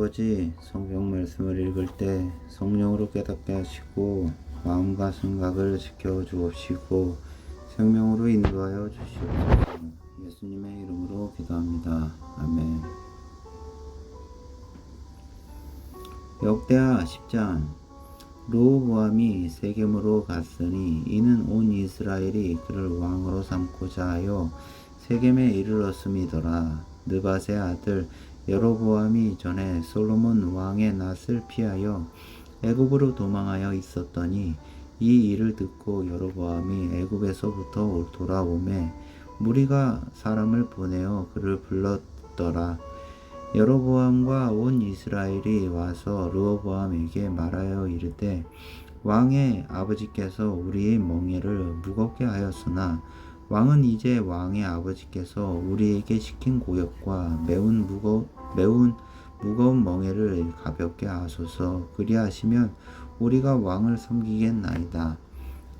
아버지, 성경 말씀을 읽을 때 성령으로 깨닫게 하시고 마음과 생각을 지켜 주옵시고 생명으로 인도하여 주시옵소서. 예수님의 이름으로 기도합니다. 아멘. 역대하 10장. 르호보암이 세겜으로 갔으니 이는 온 이스라엘이 그를 왕으로 삼고자 하여 세겜에 이르렀음이더라. 느밧의 아들 여로보암이 전에 솔로몬 왕의 낯을 피하여 애굽으로 도망하여 있었더니 이 일을 듣고 여로보암이 애굽에서부터 돌아오매 무리가 사람을 보내어 그를 불렀더라. 여로보암과 온 이스라엘이 와서 르호보암에게 말하여 이르되 왕의 아버지께서 우리의 멍에를 무겁게 하였으나 왕은 이제 왕의 아버지께서 우리에게 시킨 고역과 매운 무거운 멍에를 가볍게 하소서. 그리하시면 우리가 왕을 섬기겠나이다.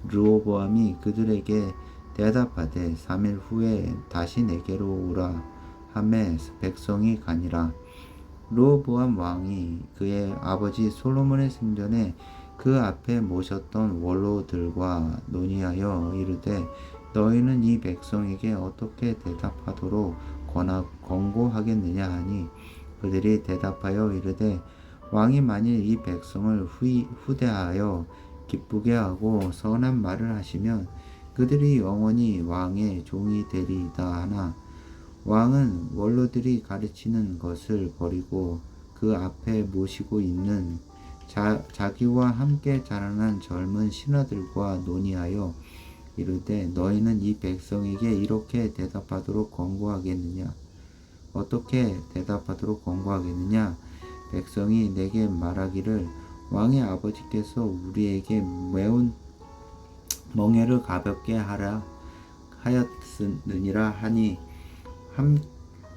르호보암이 그들에게 대답하되 3일 후에 다시 내게로 오라 하매 백성이 가니라. 르호보암 왕이 그의 아버지 솔로몬의 생전에 그 앞에 모셨던 원로들과 논의하여 이르되 너희는 이 백성에게 어떻게 대답하도록 권고하겠느냐 하니 그들이 대답하여 이르되 왕이 만일 이 백성을 후대하여 기쁘게 하고 선한 말을 하시면 그들이 영원히 왕의 종이 되리이다 하나 왕은 원로들이 가르치는 것을 버리고 그 앞에 모시고 있는 자기와 함께 자라난 젊은 신하들과 논의하여 이르되 너희는 이 백성에게 이렇게 대답하도록 권고하겠느냐? 어떻게 대답하도록 권고하겠느냐? 백성이 내게 말하기를 왕의 아버지께서 우리에게 매운 멍에를 가볍게 하라 하였느니라 하니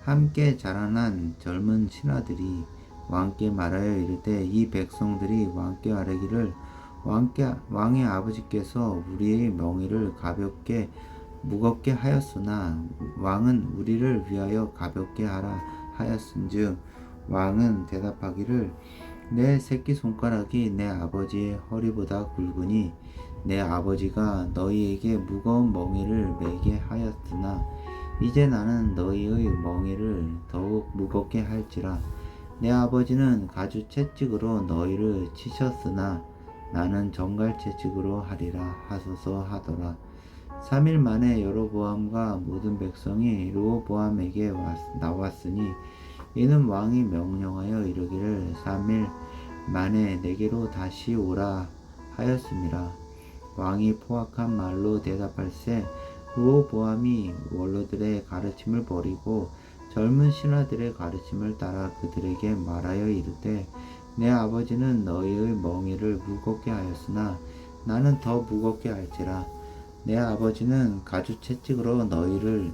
함께 자라난 젊은 신하들이 왕께 말하여 이르되 이 백성들이 왕께 아뢰기를 왕의 아버지께서 우리의 멍에를 무겁게 하였으나 왕은 우리를 위하여 가볍게 하라 하였은즉 왕은 대답하기를 내 새끼손가락이 내 아버지의 허리보다 굵으니 내 아버지가 너희에게 무거운 멍에를 매게 하였으나 이제 나는 너희의 멍에를 더욱 무겁게 할지라. 내 아버지는 가주 채찍으로 너희를 치셨으나 나는 정갈 채찍으로 하리라 하소서 하더라. 3일 만에 여로보암과 모든 백성이 르호보암에게 나왔으니 이는 왕이 명령하여 이르기를 3일 만에 내게로 다시 오라 하였음이라. 왕이 포악한 말로 대답할세 르호보암이 원로들의 가르침을 버리고 젊은 신하들의 가르침을 따라 그들에게 말하여 이르되 내 아버지는 너희의 멍에를 무겁게 하였으나 나는 더 무겁게 할지라. 내 아버지는 가주 채찍으로 너희를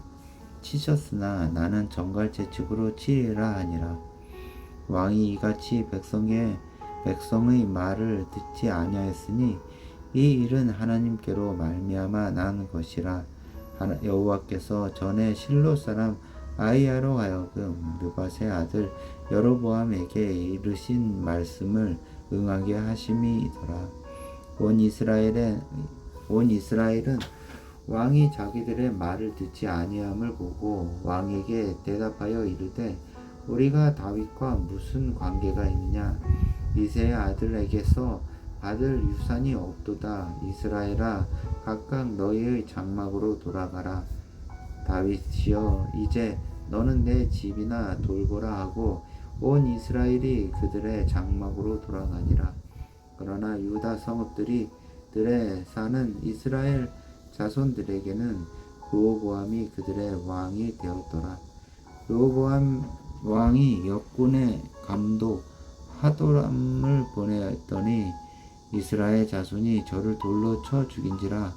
치셨으나 나는 정갈 채찍으로 치리라 하니라. 왕이 이같이 백성의 말을 듣지 아니하였으니 이 일은 하나님께로 말미암아 난 것이라. 여호와께서 전에 실로 사람 아히야로 하여금 느밧의 아들 여로보암에게 이르신 말씀을 응하게 하심이더라. 온 이스라엘은 왕이 자기들의 말을 듣지 아니함을 보고 왕에게 대답하여 이르되 우리가 다윗과 무슨 관계가 있느냐? 이새의 아들에게서 받을 유산이 없도다. 이스라엘아 각각 너희의 장막으로 돌아가라. 다윗이여 이제 너는 내 집이나 돌보라 하고 온 이스라엘이 그들의 장막으로 돌아가니라. 그러나 유다 성읍들에 사는 이스라엘 자손들에게는 르호보암이 그들의 왕이 되었더라. 르호보암 왕이 역군의 감독 하도람을 보내었더니 이스라엘 자손이 저를 돌로 쳐 죽인지라.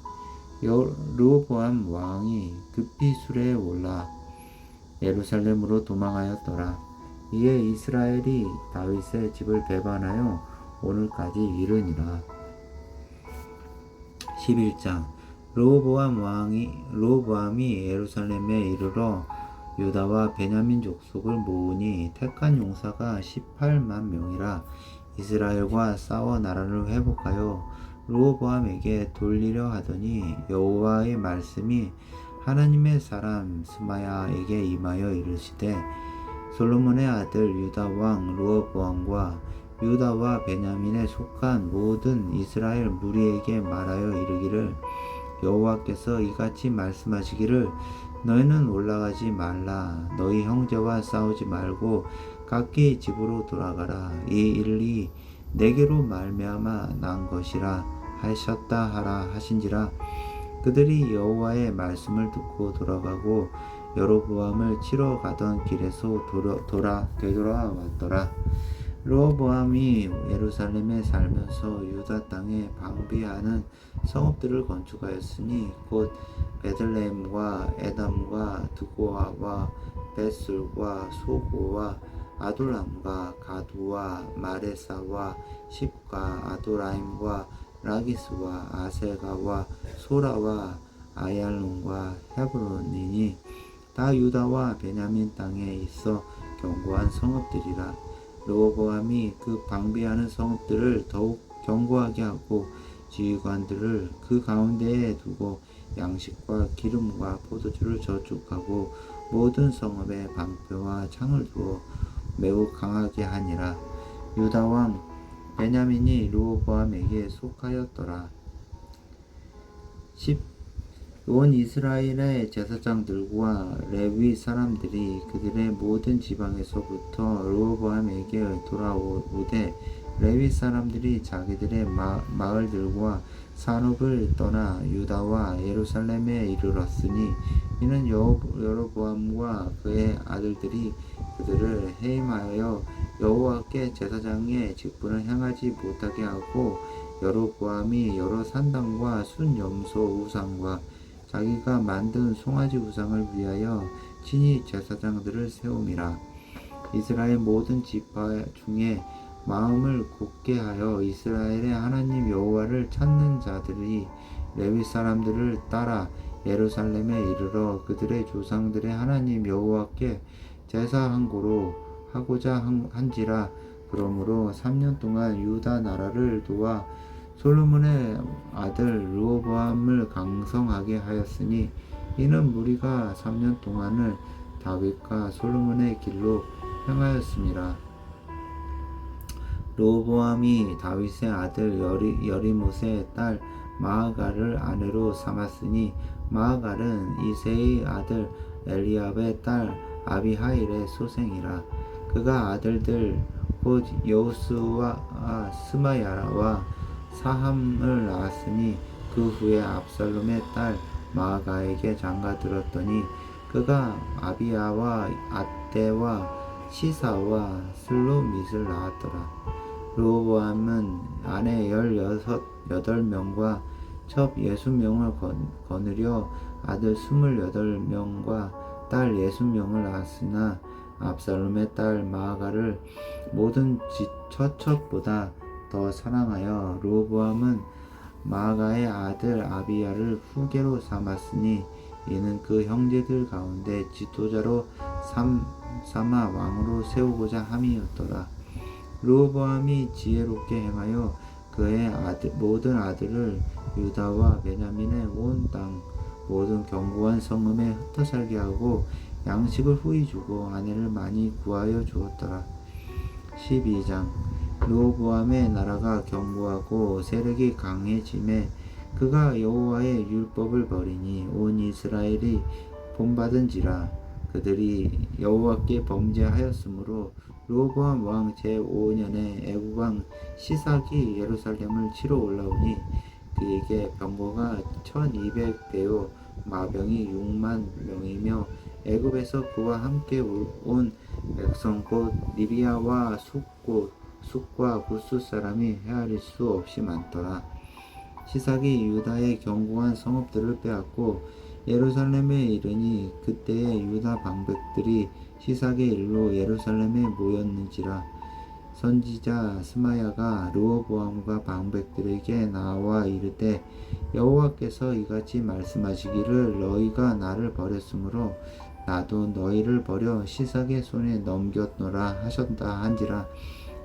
르호보암 왕이 급히 수레에 올라 예루살렘으로 도망하였더라. 이에 이스라엘이 다윗의 집을 배반하여 오늘까지 이르니라. 11장. 르호보암이 예루살렘에 이르러 유다와 베냐민 족속을 모으니 택한 용사가 18만 명이라. 이스라엘과 싸워 나라를 회복하여 르호보암에게 돌리려 하더니 여호와의 말씀이 하나님의 사람 스마야에게 임하여 이르시되, 솔로몬의 아들 유다 왕 르호보암과 유다와 베냐민에 속한 모든 이스라엘 무리에게 말하여 이르기를, 여호와께서 이같이 말씀하시기를, 너희는 올라가지 말라. 너희 형제와 싸우지 말고 각기 집으로 돌아가라. 이 일이 내게로 말미암아 난 것이라 하셨다 하라 하신지라. 그들이 여호와의 말씀을 듣고 돌아가고 여로보암을 치러 가던 길에서 되돌아왔더라. 르호보암이 예루살렘에 살면서 유다 땅에 방비하는 성읍들을 건축하였으니 곧 베들레헴과 에담과 드고아와 벳술과 소고와 아돌람과 가두와 마레사와 십과 아도라임과 라기스와 아세가와 소라와 아얄론과 헤브론이니 다 유다와 베냐민 땅에 있어 견고한 성읍들이라. 르호보암이 그 방비하는 성읍들을 더욱 견고하게 하고 지휘관들을 그 가운데에 두고 양식과 기름과 포도주를 저축하고 모든 성읍에 방패와 창을 두어 매우 강하게 하니라. 유다 왕 베냐민이 르호보암에게 속하였더라. 온 이스라엘의 제사장들과 레위 사람들이 그들의 모든 지방에서부터 르호보암에게 돌아오되, 레위 사람들이 자기들의 마을들과 산업을 떠나 유다와 예루살렘에 이르렀으니, 이는 여로보암과 그의 아들들이 그들을 해임하여 여호와께 제사장의 직분을 행하지 못하게 하고, 여로보암이 여러 산당과 순염소 우상과 자기가 만든 송아지 우상을 위하여 친히 제사장들을 세움이라. 이스라엘 모든 지파 중에 마음을 굳게 하여 이스라엘의 하나님 여호와를 찾는 자들이 레위 사람들을 따라 예루살렘에 이르러 그들의 조상들의 하나님 여호와께 제사항고로 하고자 한지라. 그러므로 3년 동안 유다 나라를 도와 솔로몬의 아들 르호보암을 강성하게 하였으니, 이는 무리가 3년 동안을 다윗과 솔로몬의 길로 행하였음이라. 르호보암이 다윗의 아들 여리못의 딸 마아갈을 아내로 삼았으니, 마아갈은 이새의 아들 엘리압의 딸 아비하일의 소생이라. 그가 아들들 곧 여우스와 스마야와 사함을 낳았으니, 그 후에 압살롬의 딸 마아가에게 장가들었더니 그가 아비야와 앗대와 시사와 슬로밋을 낳았더라. 르호보암은 아내 18명과 첩 60명을 거느려 아들 28명과 딸 60명을 낳았으나, 압살롬의 딸 마아가를 모든 처첩보다 더 사랑하여 르호보암은 마아가의 아들 아비야를 후계로 삼았으니, 이는 그 형제들 가운데 지도자로 삼아 왕으로 세우고자 함이었더라. 르호보암이 지혜롭게 행하여 그의 모든 아들을 유다와 베냐민의 온 땅 모든 견고한 성읍에 흩어 살게 하고 양식을 후히 주고 아내를 많이 구하여 주었더라. 12장. 르호보암의 나라가 견고하고 세력이 강해짐에 그가 여호와의 율법을 버리니 온 이스라엘이 본받은지라. 그들이 여호와께 범죄하였으므로 르호보암 왕 제5년에 애굽 왕 시삭이 예루살렘을 치러 올라오니, 그에게 병거가 1200대요 마병이 6만 명이며, 애굽에서 그와 함께 온 백성 곧 리비아와 숫과 부스 사람이 헤아릴 수 없이 많더라. 시삭이 유다의 견고한 성읍들을 빼앗고 예루살렘에 이르니, 그때에 유다 방백들이 시삭의 일로 예루살렘에 모였는지라. 선지자 스마야가 르호보암과 방백들에게 나와 이르되, 여호와께서 이같이 말씀하시기를, 너희가 나를 버렸으므로 나도 너희를 버려 시삭의 손에 넘겼노라 하셨다 한지라.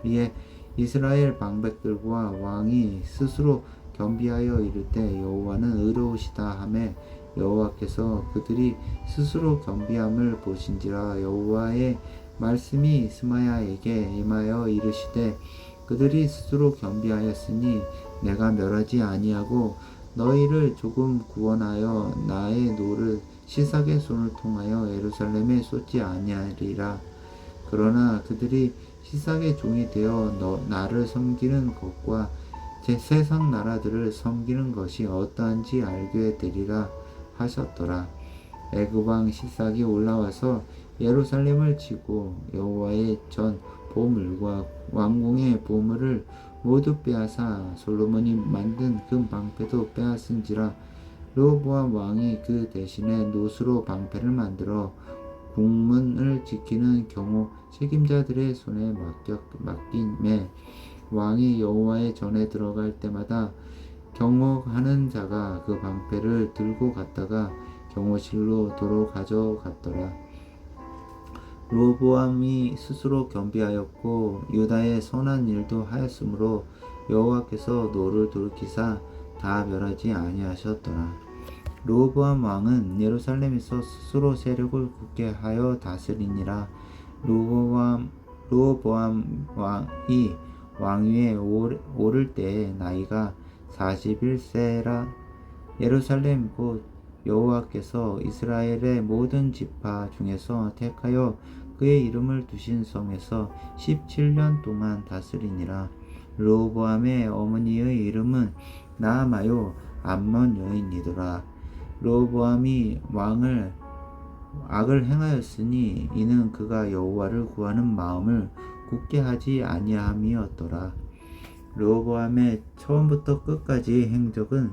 이에 이스라엘 방백들과 왕이 스스로 겸비하여 이르되 여호와는 의로우시다 하매 여호와께서 그들이 스스로 겸비함을 보신지라. 여호와의 말씀이 스마야에게 임하여 이르시되 그들이 스스로 겸비하였으니 내가 멸하지 아니하고 너희를 조금 구원하여 나의 노를 시삭의 손을 통하여 예루살렘에 쏟지 아니하리라. 그러나 그들이 시삭의 종이 되어 나를 섬기는 것과 제 세상 나라들을 섬기는 것이 어떠한지 알게 되리라 하셨더라. 애굽 왕 시삭이 올라와서 예루살렘을 치고 여호와의 전 보물과 왕궁의 보물을 모두 빼앗아 솔로몬이 만든 금 방패도 빼앗은지라. 르호보암 왕이 그 대신에 노수로 방패를 만들어 궁문을 지키는 경호 책임자들의 손에 맡김에 왕이 여호와의 전에 들어갈 때마다 경호하는 자가 그 방패를 들고 갔다가 경호실로 도로 가져갔더라. 르호보암이 스스로 겸비하였고 유다의 선한 일도 하였으므로 여호와께서 노를 돌이키사 다 멸하지 아니하셨더라. 르호보암 왕은 예루살렘에서 스스로 세력을 굳게 하여 다스리니라. 르호보암 왕이 왕위에 오를 때에 나이가 41세라. 예루살렘 곧 여호와께서 이스라엘의 모든 지파 중에서 택하여 그의 이름을 두신 성에서 17년 동안 다스리니라. 르호보암의 어머니의 이름은 나아마요 암몬 여인이더라. 르호보암이 왕을 악을 행하였으니 이는 그가 여호와를 구하는 마음을 굳게 하지 아니함이었더라. 르호보암의 처음부터 끝까지 행적은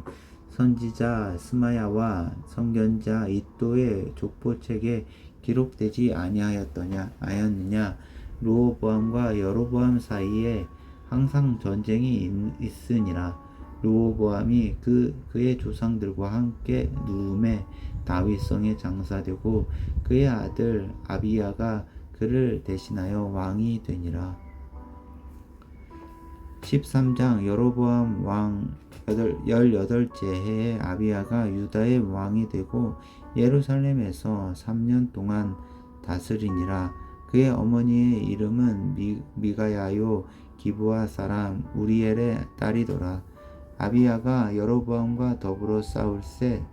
선지자 스마야와 선견자 이도의 족보책에 기록되지 아니하였느냐. 르호보암과 여로보암 사이에 항상 전쟁이 있으니라. 르호보암이 그의 조상들과 함께 누움에 다윗성에 장사되고 그의 아들 아비야가 그를 대신하여 왕이 되니라. 13장 여로보암 왕 18째 해에 아비야가 유다의 왕이 되고 예루살렘에서 3년 동안 다스리니라. 그의 어머니의 이름은 미가야요 기브아 사람 우리엘의 딸이더라. 아비야가 여로보암과 더불어 싸울세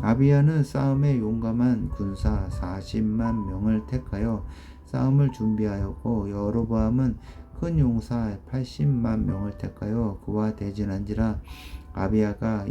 아비야는 싸움에 용감한 군사 40만 명을 택하여 싸움을 준비하였고 여로보암은 큰 용사 80만 명을 택하여 그와 대진한지라. 아비야가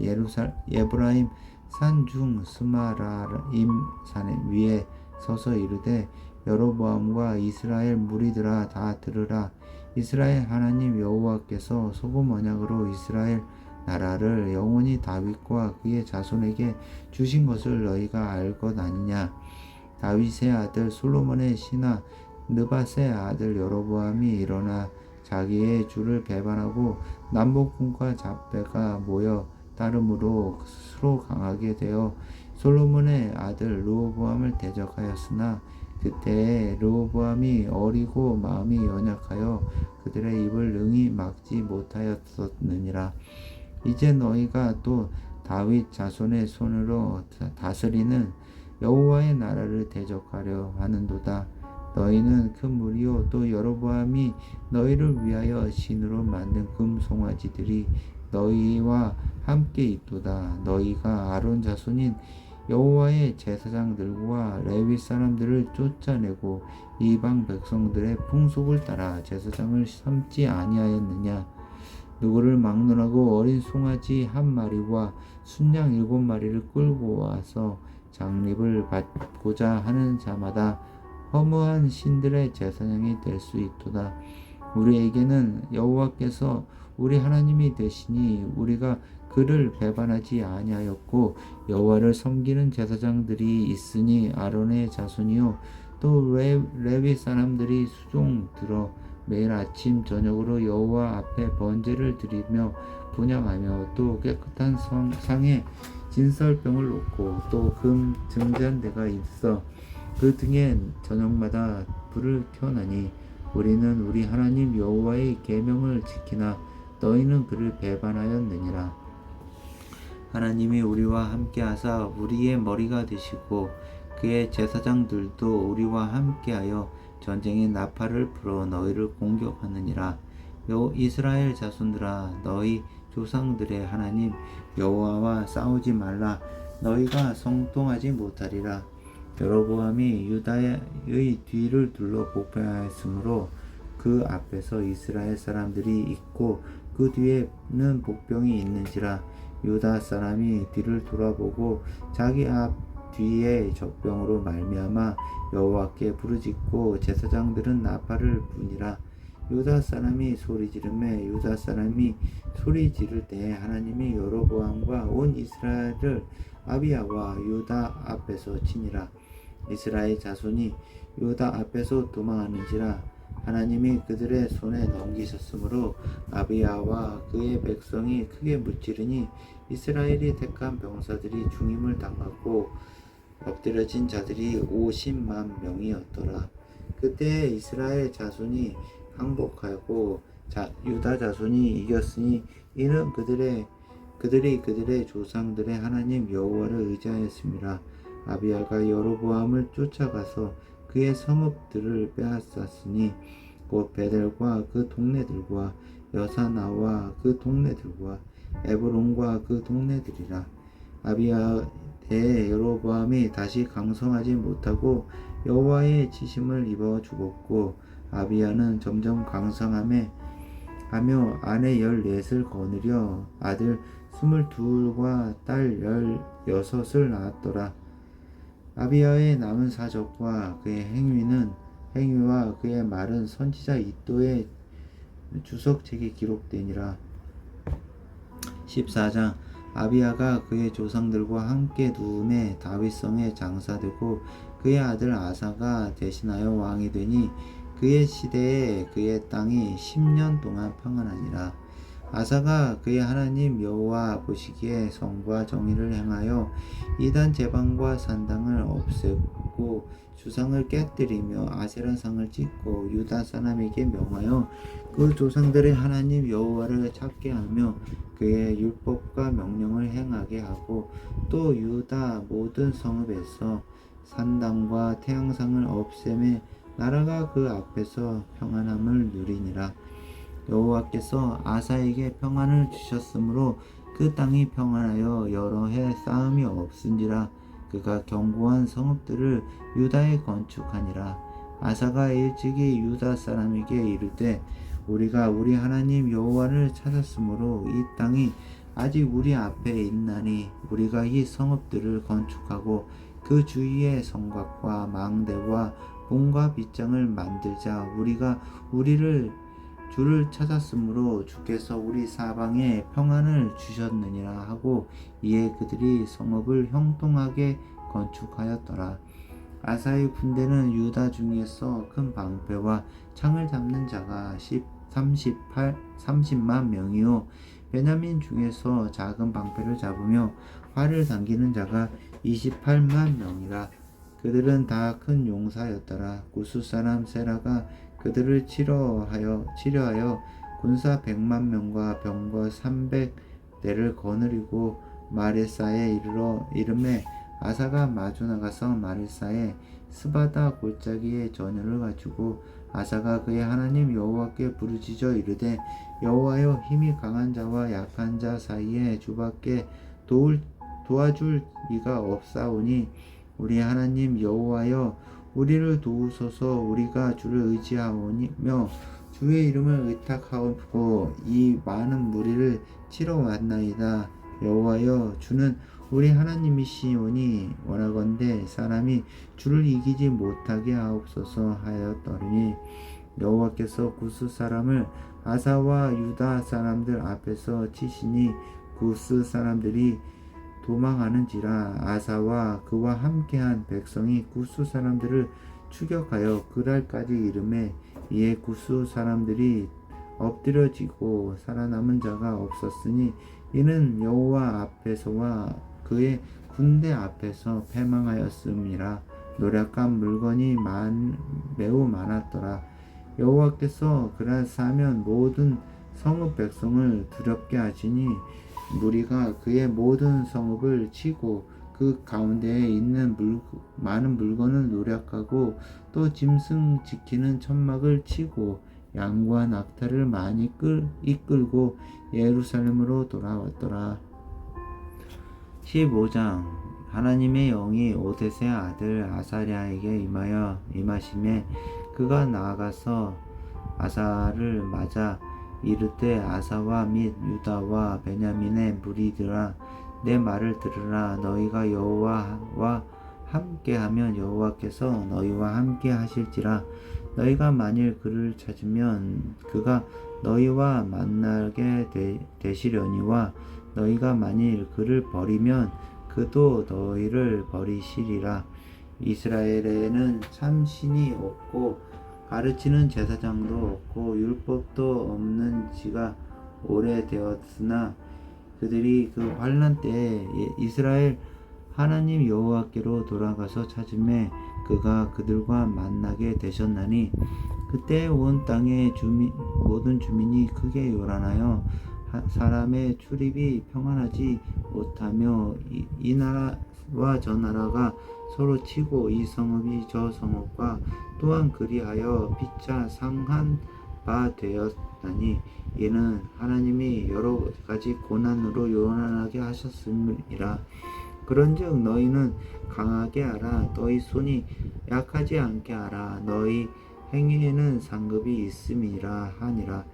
에브라임 산 중 스마라임 산 위에 서서 이르되 여로보암과 이스라엘 무리들아 다 들으라. 이스라엘 하나님 여호와께서 소금 언약으로 이스라엘 나라를 영원히 다윗과 그의 자손에게 주신 것을 너희가 알 것 아니냐. 다윗의 아들 솔로몬의 신하 느밧의 아들 여로보암이 일어나 자기의 주를 배반하고 남복군과 잡배가 모여 따름으로 스스로 강하게 되어 솔로몬의 아들 르호보암을 대적하였으나 그때에 르호보암이 어리고 마음이 연약하여 그들의 입을 능히 막지 못하였느니라. 이제 너희가 또 다윗 자손의 손으로 다스리는 여호와의 나라를 대적하려 하는도다. 너희는 큰 무리요 또 여로보암이 너희를 위하여 신으로 만든 금 송아지들이 너희와 함께 있도다. 너희가 아론 자손인 여호와의 제사장들과 레위 사람들을 쫓아내고 이방 백성들의 풍속을 따라 제사장을 삼지 아니하였느냐. 누구를 막론하고 어린 송아지 한 마리와 순양 7마리를 끌고 와서 장립을 받고자 하는 자마다 허무한 신들의 제사장이 될 수 있도다. 우리에게는 여호와께서 우리 하나님이 되시니 우리가 그를 배반하지 아니하였고 여호와를 섬기는 제사장들이 있으니 아론의 자손이요 또 레위 사람들이 수종 들어 매일 아침 저녁으로 여호와 앞에 번제를 드리며 분향하며 또 깨끗한 상에 진설병을 놓고 또 금 증잔대가 있어 그 등에 저녁마다 불을 켜나니 우리는 우리 하나님 여호와의 계명을 지키나 너희는 그를 배반하였느니라. 하나님이 우리와 함께하사 우리의 머리가 되시고 그의 제사장들도 우리와 함께하여 전쟁의 나팔을 불어 너희를 공격하느니라. 이스라엘 자손들아, 너희 조상들의 하나님 여호와와 싸우지 말라. 너희가 성통하지 못하리라. 여로보암이 유다의 뒤를 둘러 복병하였으므로 그 앞에서 이스라엘 사람들이 있고 그 뒤에는 복병이 있는지라. 유다 사람이 뒤를 돌아보고 자기 앞 뒤에 적병으로 말미암아 여호와께 부르짖고 제사장들은 나팔을 부니라. 유다 사람이 소리 지르매 유다 사람이 소리 지를 때 하나님이 여로보암과 온 이스라엘을 아비야와 유다 앞에서 치니라. 이스라엘 자손이 유다 앞에서 도망하는지라. 하나님이 그들의 손에 넘기셨으므로 아비야와 그의 백성이 크게 무찌르니 이스라엘이 택한 병사들이 죽임을 당하고 엎드려진 자들이 50만 명이었더라. 그때 이스라엘 자손이 항복하고 유다 자손이 이겼으니 이는 그들이 그들의 조상들의 하나님 여호와를 의지하였습니다. 아비야가 여로보암을 쫓아가서 그의 성읍들을 빼앗았으니 곧 베델과 그 동네들과 여사나와 그 동네들과 에브론과 그 동네들이라. 아비야의 여로보암이 다시 강성하지 못하고 여호와의 치심을 입어 죽었고 아비야는 점점 강성하며 아내 14을 거느려 아들 22과 딸 16을 낳았더라. 아비야의 남은 사적과 그의 행위와 그의 말은 선지자 이도의 주석책에 기록되니라. 14장. 아비야가 그의 조상들과 함께 누움에 다윗성에 장사되고 그의 아들 아사가 대신하여 왕이 되니 그의 시대에 그의 땅이 10년 동안 평안하니라. 아사가 그의 하나님 여호와 보시기에 성과 정의를 행하여 이단 제방과 산당을 없애고 주상을 깨뜨리며 아세라상을 찍고 유다 사람에게 명하여 그 조상들의 하나님 여호와를 찾게 하며 그의 율법과 명령을 행하게 하고 또 유다 모든 성읍에서 산당과 태양상을 없애매 나라가 그 앞에서 평안함을 누리니라. 여호와께서 아사에게 평안을 주셨으므로 그 땅이 평안하여 여러 해 싸움이 없은지라. 그가 견고한 성읍들을 유다에 건축하니라. 아사가 일찍이 유다 사람에게 이르되 우리가 우리 하나님 여호와를 찾았으므로 이 땅이 아직 우리 앞에 있나니 우리가 이 성읍들을 건축하고 그 주위에 성곽과 망대와 봉과 빗장을 만들자. 우리가 주를 찾았으므로 주께서 우리 사방에 평안을 주셨느니라 하고 이에 그들이 성읍을 형통하게 건축하였더라. 아사의 군대는 유다 중에서 큰 방패와 창을 잡는 자가 30만 명이요 베냐민 중에서 작은 방패를 잡으며 활을 당기는 자가 28만 명이라. 그들은 다 큰 용사였더라. 구스 사람 세라가 그들을 치료하여 군사 100만 명과 병거 300대를 거느리고 마레사에 이름에 아사가 마주 나가서 마레사에 스바다 골짜기에 전열을 갖추고 아사가 그의 하나님 여호와께 부르짖어 이르되 여호와여 힘이 강한 자와 약한 자 사이에 주밖에 도와줄 이가 없사오니 우리 하나님 여호와여 우리를 도우소서. 우리가 주를 의지하오며 주의 이름을 의탁하고 이 많은 무리를 치러 왔나이다. 여호와여 주는 우리 하나님이시오니 원하건대 사람이 주를 이기지 못하게 하옵소서 하였더니 여호와께서 구스 사람을 아사와 유다 사람들 앞에서 치시니 구스 사람들이 도망하는지라. 아사와 그와 함께한 백성이 구스 사람들을 추격하여 그랄까지 이르매 이에 구스 사람들이 엎드려지고 살아남은 자가 없었으니 이는 여호와 앞에서와 그의 군대 앞에서 패망하였음이라. 노력한 물건이 매우 많았더라. 여호와께서 그라사하면 모든 성읍 백성을 두렵게 하시니 무리가 그의 모든 성읍을 치고 그 가운데에 있는 많은 물건을 노력하고 또 짐승 지키는 천막을 치고 양과 낙타를 많이 이끌고 예루살렘으로 돌아왔더라. 15장. 하나님의 영이 오뎃의 아들 아사랴에게 임하심에 그가 나아가서 아사를 맞아 이르되 아사와 및 유다와 베냐민의 무리들아, 내 말을 들으라. 너희가 여호와와 함께하면 여호와께서 너희와 함께 하실지라. 너희가 만일 그를 찾으면 그가 너희와 만나게 되시려니와 너희가 만일 그를 버리면 그도 너희를 버리시리라. 이스라엘에는 참 신이 없고 가르치는 제사장도 없고 율법도 없는 지가 오래되었으나 그들이 그 환난 때에 이스라엘 하나님 여호와께로 돌아가서 찾음에 그가 그들과 만나게 되셨나니 그때 온 땅의 모든 주민이 크게 요란하여 사람의 출입이 평안하지 못하며 이 나라와 저 나라가 서로 치고 이 성읍이 저 성읍과 또한 그리하여 피차 상한 바 되었나니 이는 하나님이 여러 가지 고난으로 요란하게 하셨음이라. 그런즉 너희는 강하게 하라. 너희 손이 약하지 않게 하라. 너희 행위에는 상급이 있음이라 하니라.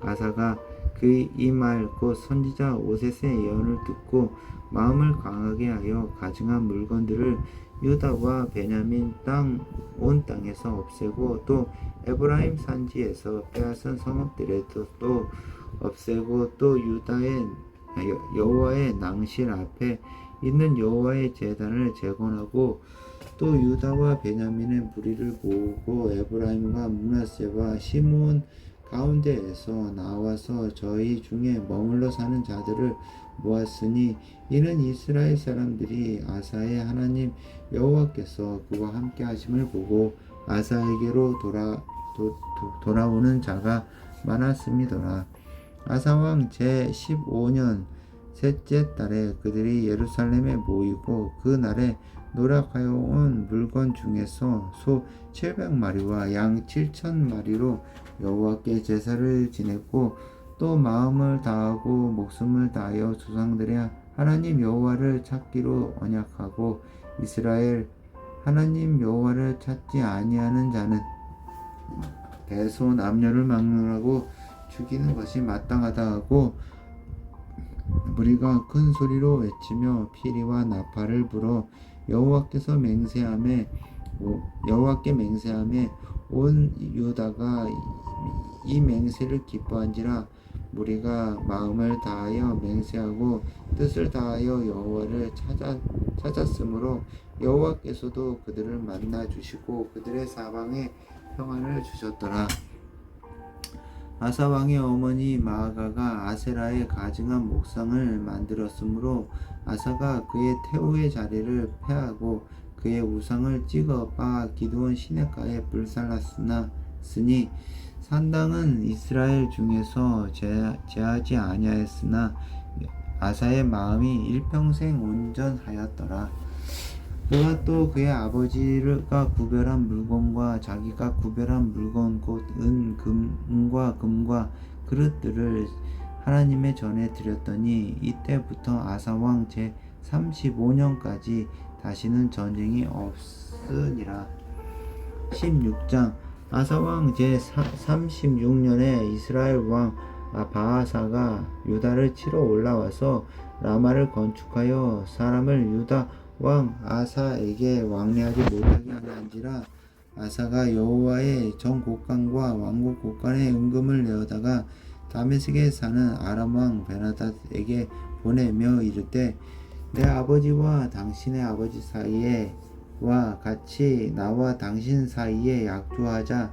아사가 그 이 말 곧 선지자 오셋의 예언을 듣고 마음을 강하게 하여 가증한 물건들을 유다와 베냐민 온 땅에서 없애고 또 에브라임 산지에서 빼앗은 성읍들에도 또 없애고 또 유다의 여호와의 낭실 앞에 있는 여호와의 제단을 재건하고 또 유다와 베냐민의 무리를 모으고 에브라임과 므낫세와 시므온 가운데에서 나와서 저희 중에 머물러 사는 자들을 모았으니 이는 이스라엘 사람들이 아사의 하나님 여호와께서 그와 함께 하심을 보고 아사에게로 돌아오는 자가 많았음이더라. 아사왕 제15년 셋째 달에 그들이 예루살렘에 모이고 그 날에 노력하여 온 물건 중에서 소 700마리와 양 7,000마리로 여호와께 제사를 지냈고 또 마음을 다하고 목숨을 다하여 조상들의 하나님 여호와를 찾기로 언약하고 이스라엘 하나님 여호와를 찾지 아니하는 자는 배소 남녀를 막론하고 죽이는 것이 마땅하다 하고 무리가 큰 소리로 외치며 피리와 나팔을 불어 여호와께 맹세하매 온 유다가 이 맹세를 기뻐한지라. 무리가 마음을 다하여 맹세하고 뜻을 다하여 여호와를 찾았으므로 여호와께서도 그들을 만나 주시고 그들의 사방에 평안을 주셨더라. 아사 왕의 어머니 마아가가 아세라의 가증한 목상을 만들었으므로 아사가 그의 태우의 자리를 폐하고 그의 우상을 찍어 빻아 기드온 시냇가에 불살랐으니 산당은 이스라엘 중에서 제하지 아니하였으나 아사의 마음이 일평생 온전하였더라. 그가 또 그의 아버지가 구별한 물건과 자기가 구별한 물건 곧 은과 금과 그릇들을 하나님의 전에 드렸더니 이때부터 아사왕 제35년까지 다시는 전쟁이 없으니라. 16장. 아사왕 제36년에 이스라엘 왕 바아사가 유다를 치러 올라와서 라마를 건축하여 사람을 유다 왕 아사에게 왕래하지 못하게 하는지라. 아사가 여호와의 전 곳간과 왕국 곳간에 은금을 내어다가 다메섹에 사는 아람 왕 베나닷에게 보내며 이르되 내 아버지와 당신의 아버지 사이에와 같이 나와 당신 사이에 약조하자.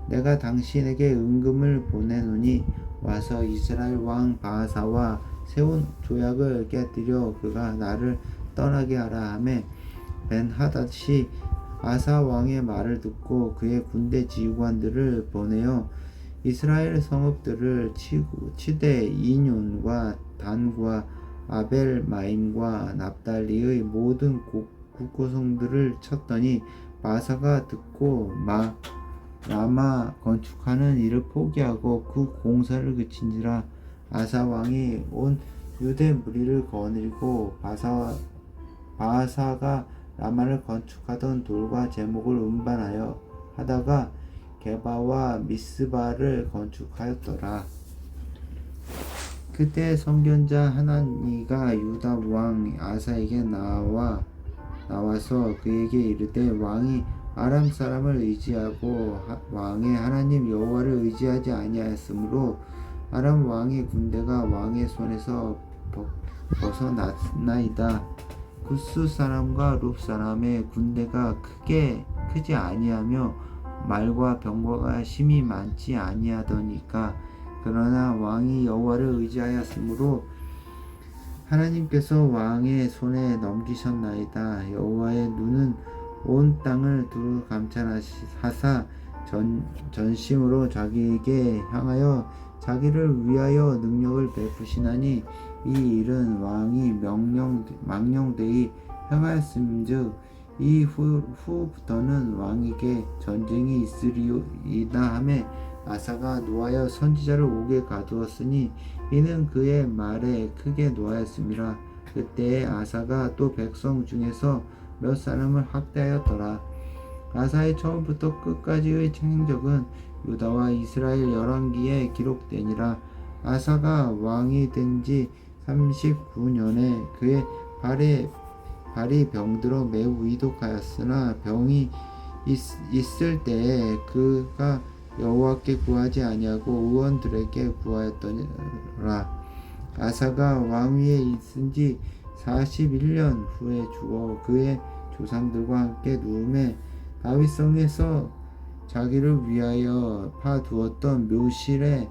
내가 당신에게 은금을 보내노니 와서 이스라엘 왕 바아사와 세운 조약을 깨뜨려 그가 나를 떠나게 하라 하매 벤하닷이 아사 왕의 말을 듣고 그의 군대 지휘관들을 보내어 이스라엘 성읍들을 치되 이뇽과 단과 아벨마임과 납달리의 모든 국고성들을 쳤더니 바사가 듣고 라마 건축하는 일을 포기하고 그 공사를 그친지라. 아사 왕이 온 유대 무리를 거느리고 바사가 라마를 건축하던 돌과 제목을 운반하여 하다가 게바와 미스바를 건축하였더라. 그때 선견자 하나니가 유다 왕 아사에게 나와서 그에게 이르되 왕이 아람 사람을 의지하고 왕의 하나님 여호와를 의지하지 아니하였으므로 아람 왕의 군대가 왕의 손에서 벗어났나이다. 구스 사람과 룹 사람의 군대가 크지 아니하며 말과 병거가 심히 많지 아니하더니까. 그러나 왕이 여호와를 의지하였으므로 하나님께서 왕의 손에 넘기셨나이다. 여호와의 눈은 온 땅을 두루 감찰하사 전심으로 자기에게 향하여 자기를 위하여 능력을 베푸시나니 이 일은 왕이 망령되이 행하였음즉 이후부터는 왕에게 전쟁이 있으리이다 하매 아사가 노하여 선지자를 옥에 가두었으니 이는 그의 말에 크게 노하였음이라. 그때에 아사가 또 백성 중에서 몇 사람을 학대하였더라. 아사의 처음부터 끝까지의 행적은 유다와 이스라엘 열왕기에 기록되니라. 아사가 왕이 된 지 39년에 그의 발이 병들어 매우 위독하였으나 병이 있을 때에 그가 여호와께 구하지 아니하고 의원들에게 구하였더라. 아사가 왕위에 있은 지 41년 후에 죽어 그의 조상들과 함께 누움에 다윗성에서 자기를 위하여 파두었던 묘실에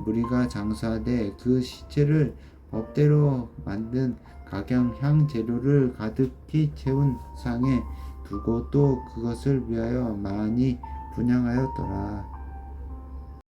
무리가 장사하되 그 시체를 법대로 만든 각양 향 재료를 가득히 채운 상에 두고 또 그것을 위하여 많이 분향하였더라.